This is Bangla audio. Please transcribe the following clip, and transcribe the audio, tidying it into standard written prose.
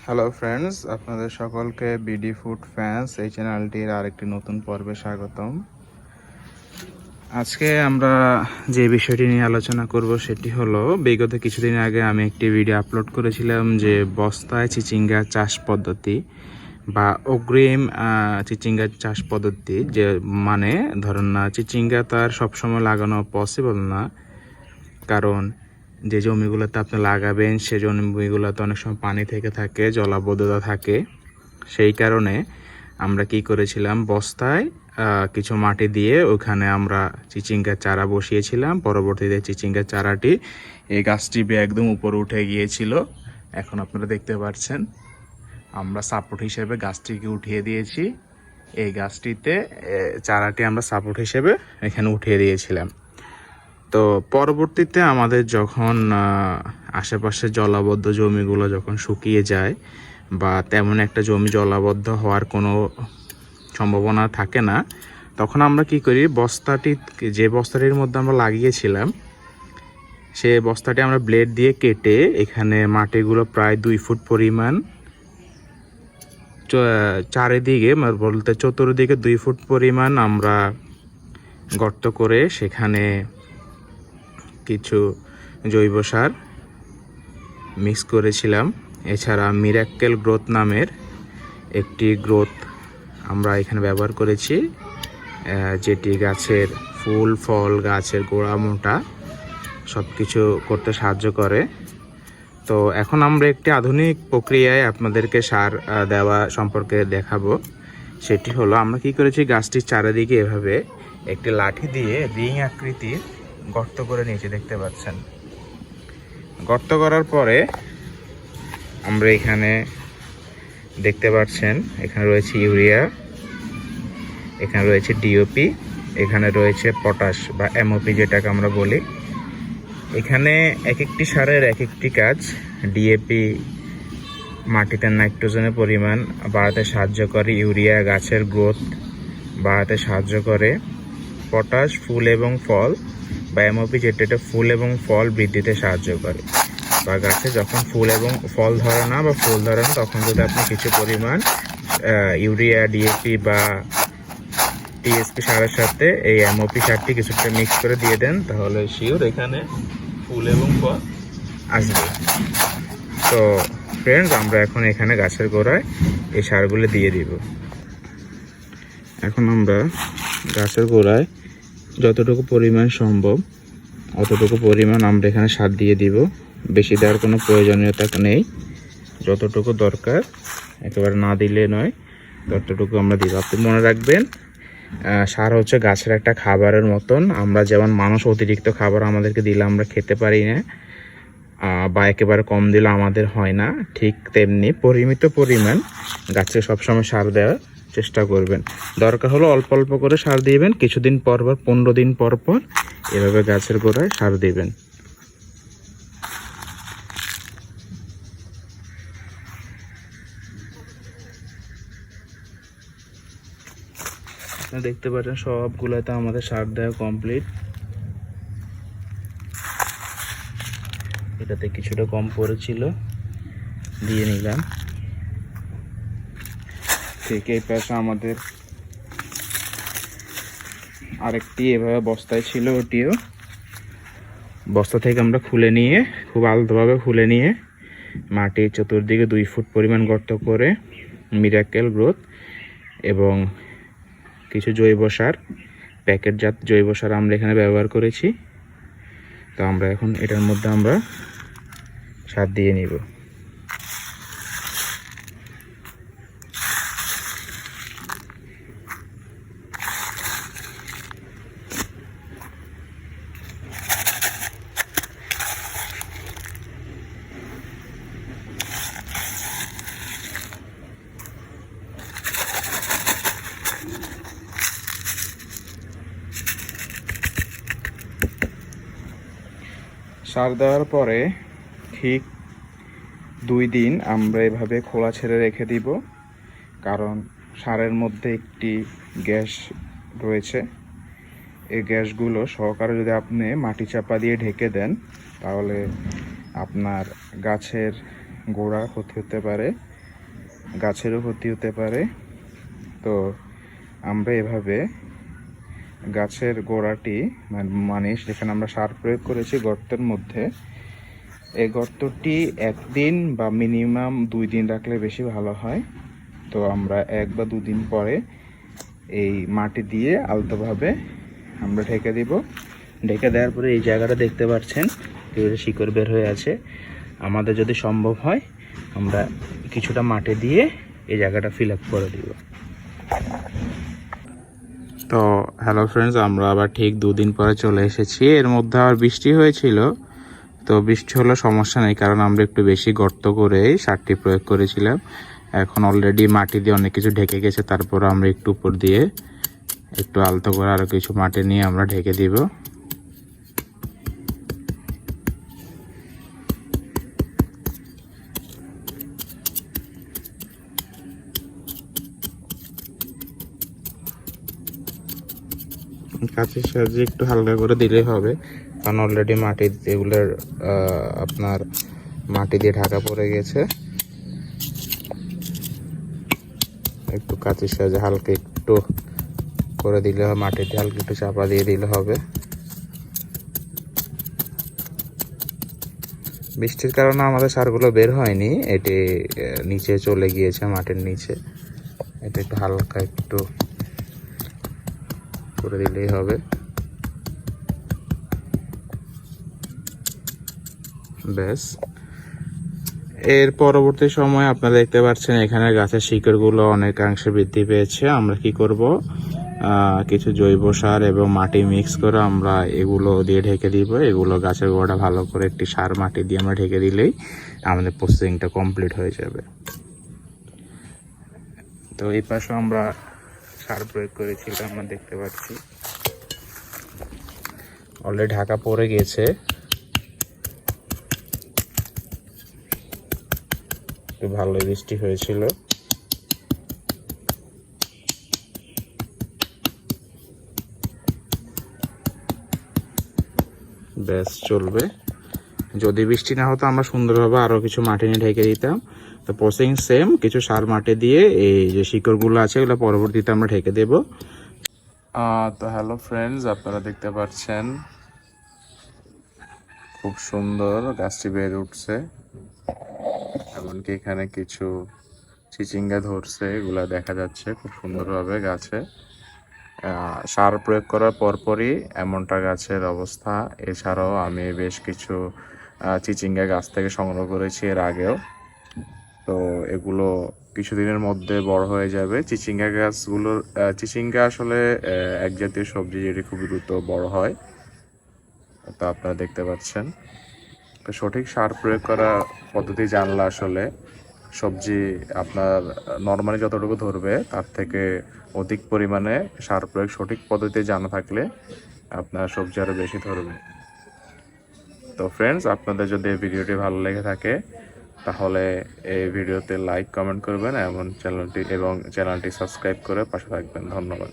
হ্যালো ফ্রেন্ডস, আপনাদের সকলকে বিডি ফুড ফ্যান্স এই চ্যানেলটির আরেকটি নতুন পর্বে স্বাগতম। আজকে আমরা যে বিষয়টি নিয়ে আলোচনা করব সেটি হলো, বিগত কিছুদিন আগে আমি একটি ভিডিও আপলোড করেছিলাম যে বস্তায় চিচিঙ্গা চাষ পদ্ধতি বা অগ্রিম চিচিঙ্গা চাষ পদ্ধতি, যে মানে ধরুন না চিচিঙ্গা তার সবসময় লাগানো পসিবল না, কারণ যে জমিগুলোতে আপনি লাগাবেন সে জমিগুলোতে অনেক সময় পানি থেকে থাকে, জলাবদ্ধতা থাকে। সেই কারণে আমরা কি করেছিলাম, বস্তায় কিছু মাটি দিয়ে ওখানে আমরা চিচিঙ্গার চারা বসিয়েছিলাম। পরবর্তীতে চিচিঙ্গার চারাটি এই গাছটি একদম উপরে উঠে গিয়েছিল। এখন আপনারা দেখতে পাচ্ছেন আমরা সাপোর্ট হিসেবে গাছটিকে উঠিয়ে দিয়েছি। এই গাছটিতে চারাটি আমরা সাপোর্ট হিসেবে এখানে উঠিয়ে দিয়েছিলাম। তো পরবর্তীতে আমাদের যখন আশেপাশে জলাবদ্ধ জমিগুলো যখন শুকিয়ে যায় বা তেমন একটা জমি জলাবদ্ধ হওয়ার কোনো সম্ভাবনা থাকে না, তখন আমরা কি করি, যে বস্তাটির মধ্যে আমরা লাগিয়েছিলাম সে বস্তাটি আমরা ব্লেড দিয়ে কেটে এখানে মাটিগুলো প্রায় 2 ফুট পরিমাণ চারিদিকে বলতে চতুর্দিকে 2 ফুট পরিমাণ আমরা গর্ত করে সেখানে কিছু জৈব সার মিক্স করেছিলাম। এছাড়া মিরাক্কেল গ্রোথ নামের একটি গ্রোথ আমরা এখানে ব্যবহার করেছি, যেটি গাছের ফুল ফল, গাছের গোড়া মোটা সব কিছু করতে সাহায্য করে। তো এখন আমরা একটি আধুনিক প্রক্রিয়ায় আপনাদেরকে সার দেওয়া সম্পর্কে দেখাবো। সেটি হলো, আমরা কি করেছি, গাছটির চারিদিকে এভাবে একটি লাঠি দিয়ে রিং আকৃতির গর্ত করে নিয়েছি, দেখতে পাচ্ছেন। গর্ত করার পরে আমরা এখানে দেখতে পাচ্ছেন এখানে রয়েছে ইউরিয়া, এখানে রয়েছে ডিওপি, এখানে রয়েছে পটাশ বা এমওপি যেটাকে আমরা বলি। এখানে এক একটি সারের এক একটি কাজ। ডিএপি মাটিতে নাইট্রোজেনের পরিমাণ বাড়াতে সাহায্য করে, ইউরিয়া গাছের গ্রোথ বাড়াতে সাহায্য করে, পটাশ ফুল এবং ফল বা এমওপি যেটা ফুল এবং ফল বৃদ্ধিতে সাহায্য করে। বা গাছে যখন ফুল এবং ফল ধরে না বা ফুল ধরে না, তখন যদি আপনি কিছু পরিমাণ ইউরিয়া, ডিএপি বা টিএসপি সারের সাথে এই এমওপি সারটি কিছুটা মিক্স করে দিয়ে দেন, তাহলে শিওর এখানে ফুল এবং ফল আসবে। তো ফ্রেন্ডস, আমরা এখন এখানে গাছের গোড়ায় এই সারগুলো দিয়ে দিব। এখন আমরা গাছের গোড়ায় যতটুকু পরিমাণ সম্ভব অতটুকু পরিমাণ আমরা এখানে সার দিয়ে দিব। বেশি দেওয়ার কোনো প্রয়োজনীয়তা নেই, যতটুকু দরকার, একেবারে না দিলে নয়, ততটুকু আমরা দিব। আপনি মনে রাখবেন, সার হচ্ছে গাছের একটা খাবারের মতন। আমরা যেমন মানুষ অতিরিক্ত খাবার আমাদেরকে দিলে আমরা খেতে পারি না বা একেবারে কম দিলে আমাদের হয় না, ঠিক তেমনি পরিমিত পরিমাণ গাছে সবসময় সার দেওয়ার চেষ্টা করবেন। দরকার হলো অল্প অল্প করে সার দিবেন, কিছুদিন পর পর 15 দিন পর পর এভাবে গাছের গোড়ায় সার দিবেন। দেখতে পাচ্ছেন সবগুলোতে আমাদের সার দেওয়া কমপ্লিট। এটাতে কিছুটা কম পড়েছিল, দিয়ে নিলাম। ঠিক এই পাশে আমাদের আরেকটি এভাবে বস্তায় ছিল, ওটিও বস্তা থেকে আমরা খুলে নিয়ে, খুব আলতোভাবে খুলে নিয়ে মাটির চতুর্দিকে 2 ফুট পরিমাণ গর্ত করে মিরাক্কেল গ্রোথ এবং কিছু জৈব সার, প্যাকেটজাত জৈব সার আমরা এখানে ব্যবহার করেছি। তো আমরা এখন এটার মধ্যে আমরা সার দিয়ে নিব। সার দেওয়ার পরে ঠিক 2 দিন আমরা এভাবে খোলা ছেড়ে রেখে দিব, কারণ সারের মধ্যে একটি গ্যাস রয়েছে। এই গ্যাসগুলো সহকারে যদি আপনি মাটি চাপা দিয়ে ঢেকে দেন, তাহলে আপনার গাছের গোড়া ক্ষতি হতে পারে গাছেরও ক্ষতি হতে পারে। তো আমরা এভাবে গাছের গোড়াটি মানে যেখানে আমরা সার প্রয়োগ করেছি গর্তের মধ্যে, এই গর্তটি 1 দিন বা মিনিমাম 2 দিন রাখলে বেশি ভালো হয়। তো আমরা 1 বা 2 দিন পরে এই মাটি দিয়ে আলতোভাবে আমরা ঢেকে দিব। ঢেকে দেওয়ার পরে এই জায়গাটা দেখতে পাচ্ছেন শিকড় বের হয়ে আছে। আমাদের যদি সম্ভব হয় আমরা কিছুটা মাটি দিয়ে এই জায়গাটা ফিল আপ করে দিব। তো হ্যালো ফ্রেন্ডস, আমরা আবার ঠিক 2 দিন পরে চলে এসেছি। এর মধ্যে আবার বৃষ্টি হয়েছিল। তো বৃষ্টি হলো সমস্যা নেই, কারণ আমরা একটু বেশি গর্ত করে সারটি প্রয়োগ করেছিলাম। এখন অলরেডি মাটি দিয়ে অনেক কিছু ঢেকে গেছে। তারপর আমরা একটু উপর দিয়ে একটু আলতো করে আরও কিছু মাটি নিয়ে আমরা ঢেকে দিব। কাছের সাহায্যে একটু হালকা করে দিলেই হবে, কারণ অলরেডি মাটি এগুলোর আপনার মাটি দিয়ে ঢাকা পড়ে গেছে। একটু কাছের সাহায্যে হালকা একটু করে দিলে হবে, মাটিতে হালকা একটু চাপা দিয়ে দিলে হবে। বৃষ্টির কারণে আমাদের সারগুলো বের হয়নি, এটি নিচে চলে গিয়েছে মাটির নিচে। এটা একটু হালকা একটু করে দিলেই হবে। ব্যাস, এর পরবর্তী সময় আপনারা দেখতে পাচ্ছেন এখানে গাছের শিকড়গুলো অনেকাংশে বৃদ্ধি পেয়েছে। আমরা কি করব, কিছু জৈব সার এবং মাটি মিক্স করে আমরা এগুলো দিয়ে ঢেকে দিব। এগুলো গাছের গোড়া ভালো করে একটি সার মাটি দিয়ে আমরা ঢেকে দিলেই আমাদের প্রসেসিংটা কমপ্লিট হয়ে যাবে। তো এই পাশে আমরা সার প্রয়োগ করেছিলাম, আমরা দেখতে পাচ্ছি অলরেডি ঢাকা পড়ে গেছে। একটু ভালোই বৃষ্টি হয়েছিল। ব্যাস চলবে। যদি বৃষ্টি না হতো আমরা সুন্দরভাবে আরও কিছু মাটি নিয়ে ঢেকে দিতাম। তো প্রসেসিং সেম, কিছু সার মাটি দিয়ে এই যে শিকড়গুলো আছে এগুলো পরবর্তীতে আমরা ঢেকে দেব। তো হ্যালো ফ্রেন্ডস, আপনারা দেখতে পাচ্ছেন খুব সুন্দর গাছটি বেড়ে উঠছে। এমনকি এখানে কিছু চিচিঙ্গা ধরছে, এগুলা দেখা যাচ্ছে খুব সুন্দরভাবে গাছে। সার প্রয়োগ করার পরপরই এমনটা গাছের অবস্থা। এছাড়াও আমি বেশ কিছু চিচিঙ্গা গাছ থেকে সংগ্রহ করেছি এর আগেও। তো এগুলো কিছুদিনের মধ্যে বড় হয়ে যাবে। চিচিঙ্গা গাছগুলোর চিচিঙ্গা আসলে এক জাতীয় সবজি যেটি খুব দ্রুত বড় হয়। তো আপনারা দেখতে পাচ্ছেন। তো সঠিক সার প্রয়োগ করা পদ্ধতি জানলে আসলে সবজি আপনার নর্মালি যতটুকু ধরবে তার থেকে অধিক পরিমাণে সার প্রয়োগ সঠিক পদ্ধতি জানা থাকলে আপনার সবজি আরও বেশি ধরবে। তো ফ্রেন্ডস, আপনাদের যদি এই ভিডিওটি ভালো লেগে থাকে তাহলে এই ভিডিওতে লাইক কমেন্ট করবেন এবং চ্যানেলটি সাবস্ক্রাইব করে পাশে থাকবেন। ধন্যবাদ।